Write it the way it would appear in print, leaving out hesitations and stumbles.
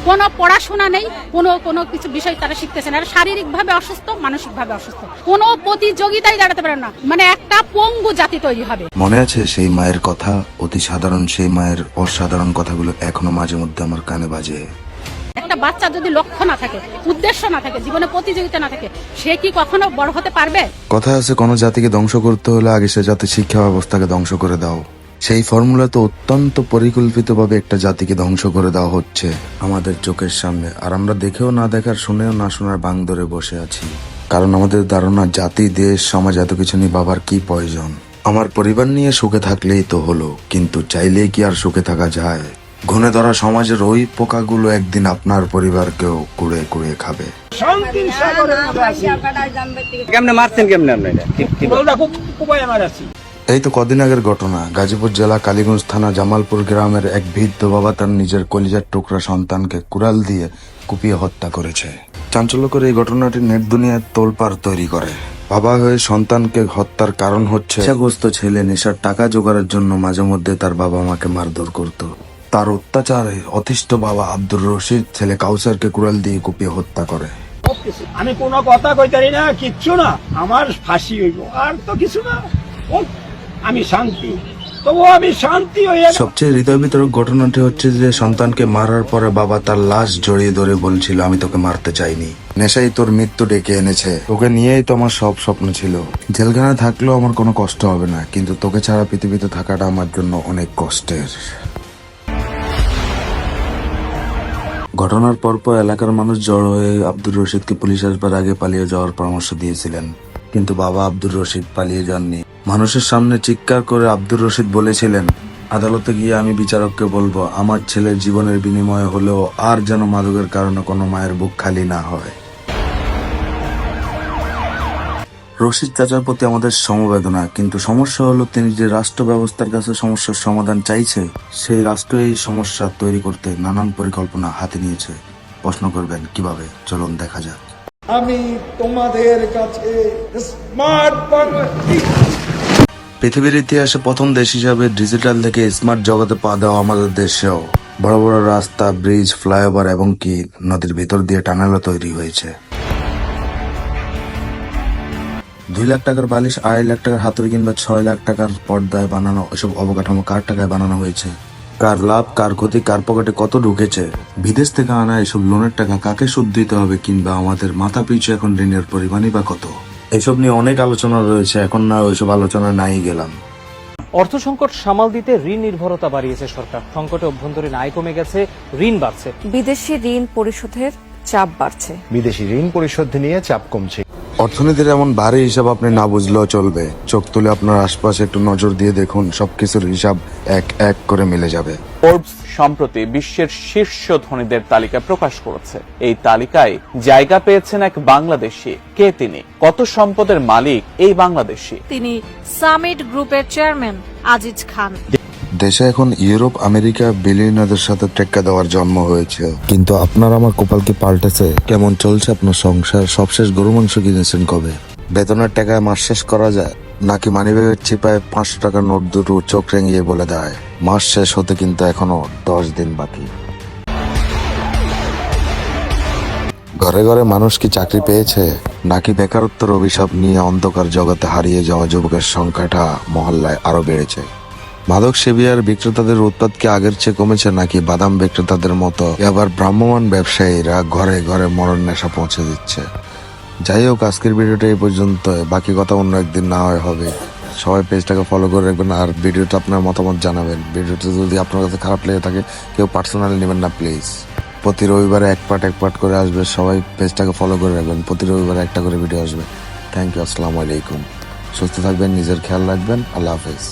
কোনো পড়াশোনা নেই, কোনো কিছু বিষয় তারা শিখতেছে না। শারীরিকভাবে অসুস্থ, মানসিকভাবে অসুস্থ, কোনো প্রতিযোগিতায় দাঁড়াতে পারে না, মানে একটা পঙ্গু জাতি তৈরি হবে। মনে আছে সেই মায়ের কথা, অতি সাধারণ সেই মায়ের অসাধারণ কথাগুলো এখনো মাঝে মধ্যে আমার কানে বাজে। একটা বাচ্চা যদি লক্ষ্য না থাকে, উদ্দেশ্য না থাকে, জীবনে প্রতিযোগিতা না থাকে, সে কি কখনো বড় হতে পারবে? কথা আছে, কোনো জাতিকে ধ্বংস করতে হলে আগে সে জাতির শিক্ষা ব্যবস্থাকে ধ্বংস করে দাও। সেই ফর্মুলা তো অত্যন্ত পরিকল্পিতভাবে একটা জাতিকে ধ্বংস করে দেওয়া হচ্ছে আমাদের চোখের সামনে, আর আমরা দেখেও না দেখার, শুনেও না শোনার বাং ধরে বসে আছি। কারণ আমাদের ধারণা জাতি, দেশ, সমাজ এত কিছু নিয়ে বাবার কি প্রয়োজন। আমার পরিবার নিয়ে সুখে থাকলেই তো হলো, কিন্তু চাইলেই কি আর সুখে থাকা যায়? ঘুণে ধরা সমাজের ওই পোকাগুলো একদিন আপনার পরিবারকেও কুড়ে কুড়ে খাবে। কেমনে মারছেন, কেমনে এই তো কদিন আগের ঘটনা, গাজীপুর জেলা কালীগঞ্জ থানা জামালপুর গ্রামের এক বৃদ্ধ বাবা তার নিজের কলিজার টুকরা সন্তানকে কুড়াল দিয়ে কুপিয়ে হত্যা করেছে। চাঞ্চল্যকর এই ঘটনাটি নেট দুনিয়ায় তোলপাড় তৈরি করে। বাবা হয়ে সন্তানকে হত্যার কারণ হচ্ছে নেশাগ্রস্ত ছেলে নেশার টাকা জোগাড়ের জন্য মাঝে মধ্যে তার বাবা মাকে মারধর করত। তার অত্যাচারে অতিষ্ঠ বাবা আব্দুর রশিদ ছেলে কাউসারকে কুড়াল দিয়ে কুপিয়ে হত্যা করে। আমি কোনো কথা কইতারি না, কিচ্ছু না, আমার ফাঁসি হইব, আর তো কিছু না। আমি শান্তি, তবু আমি শান্তি হইয়া। সবচেয়ে হৃদয় বিতরক ঘটনাটি হচ্ছে যে সন্তানকে মারার পরে বাবা তার লাশ জড়িয়ে ধরে বলছিল, আমি তোকে মারতে চাইনি, নেশাই তোর মৃত্যু ডেকে এনেছে, তোকে নিয়েই তো আমার সব স্বপ্ন ছিল। জেলখানায় থাকলেও আমার কোনো কষ্ট হবে না, কিন্তু তোকে ছাড়া পৃথিবীতে থাকাটা আমার জন্য অনেক কষ্টের। ঘটনার পরপর এলাকার মানুষ জড়ো হয়ে আব্দুর রশিদকে পুলিশ আসবার আগে পালিয়ে যাওয়ার পরামর্শ দিয়েছিলেন, কিন্তু বাবা আব্দুর রশিদ পালিয়ে যাননি। মানুষের সামনে চিৎকার করে আব্দুর রশিদ বলেছিলেন, আদালতে গিয়ে আমি বিচারককে বলবো আমার ছেলের জীবনের বিনিময়ে হলেও আর যেন মাদকের কারণে কোনো মায়ের বুক খালি না হয়। রশিদ চাচার প্রতি আমাদের সমবেদনা, কিন্তু সমস্যা হলো তিনি যে রাষ্ট্র ব্যবস্থার কাছে সমস্যার সমাধান চাইছে, সেই রাষ্ট্র এই সমস্যা তৈরি করতে নানান পরিকল্পনা হাতে নিয়েছে। প্রশ্ন করবেন কিভাবে? চলুন দেখা যাক। আমি তোমাদের কাছে স্মার্ট পৃথিবীর ইতিহাসে প্রথম দেশ হিসাবে ডিজিটাল থেকে স্মার্ট জগতে পা দেওয়া আমাদের দেশেও বড় বড় রাস্তা, ব্রিজ, ফ্লাইওভার এবং কি নদীর ভিতর দিয়ে টানেলও তৈরি হয়েছে। 2 লাখ টাকার বালিশ, 2.5 লাখ টাকার হাতুড়ি কিংবা 6 লাখ টাকার পর্দায় বানানো এসব অবকাঠামো কার টাকায় বানানো হয়েছে? কার লাভ, কার ক্ষতি, কার পকেটে কত ঢুকেছে? বিদেশ থেকে আনা এসব লোনের টাকা কাকে সুদ দিতে হবে, কিংবা আমাদের মাথা পিছু এখন ঋণের পরিমাণই বা কত? এসব নিয়ে অনেক আলোচনা রয়েছে, এখন না ওইসব আলোচনা নাই গেলাম। অর্থ সংকট সামাল দিতে ঋণ নির্ভরতা বাড়িয়েছে সরকার। সংকটে অভ্যন্তরীণ আয় কমে গেছে, ঋণ বাড়ছে। বিদেশি ঋণ পরিশোধের চাপ বাড়ছে। বিদেশি ঋণ পরিশোধ নিয়ে চাপ কমছে। অর্থনীতির এমন ভারী হিসাব আপনি না বুঝলেও চলবে। চোখ তুলে আপনার আশপাশে একটু নজর দিয়ে দেখুন, সবকিছুর হিসাব এক এক করে মিলে যাবে। ফোর্বস সম্প্রতি বিশ্বের শীর্ষ ধনীদের তালিকা প্রকাশ করেছে। এই তালিকায় জায়গা পেয়েছেন এক বাংলাদেশি। কে তিনি? কত সম্পদের মালিক এই বাংলাদেশি? তিনি সামিট গ্রুপের চেয়ারম্যান আজিজ খান। দেশে এখন ইউরোপ, আমেরিকা বিলিয়নারদের সাথে টেক্কা দেওয়ার জন্ম হয়েছে, কিন্তু আপনার আমার কপাল কি পাল্টেছে? কেমন চলছে আপনার সংসার? সবশেষ গরু মাংস কিনেছেন কবে? বেতনের টাকায় মাস শেষ করা যায়, নাকি মানিব্যাগের চিপায় 500 টাকার নোট দুটো চোখ রেঙিয়ে বলে দেয় মাস শেষ হতে কিন্তু এখনো 10 দিন বাকি? ঘরে ঘরে মানুষ কি চাকরি পেয়েছে, নাকি বেকারত্বের অভিশাপ নিয়ে অন্ধকার জগতে হারিয়ে যাওয়া যুবকের সংখ্যাটা মহল্লায় আরো বেড়েছে? মাদক সেবী আর বিক্রেতাদের উৎপাদ কি আগের চেয়ে কমেছে, নাকি বাদাম বিক্রেতাদের মতো আবার ভ্রাম্যমাণ ব্যবসায়ীরা ঘরে ঘরে মরণ নেশা পৌঁছে দিচ্ছে? যাই হোক, আজকের ভিডিওটা এই পর্যন্ত, বাকি কথা অন্য একদিন না হয় হবে। সবাই পেজটাকে ফলো করে রাখবেন আর ভিডিওটা আপনার মতামত জানাবেন। ভিডিওটা যদি আপনার কাছে খারাপ লেগে থাকে কেউ পার্সোনালি নেবেন না প্লিজ। প্রতি রবিবারে এক পার্ট করে আসবে, সবাই পেজটাকে ফলো করে রাখবেন। প্রতি রবিবারে একটা করে ভিডিও আসবে। থ্যাংক ইউ, আসসালামু আলাইকুম। সুস্থ থাকবেন, নিজের খেয়াল রাখবেন, আল্লাহ হাফেজ।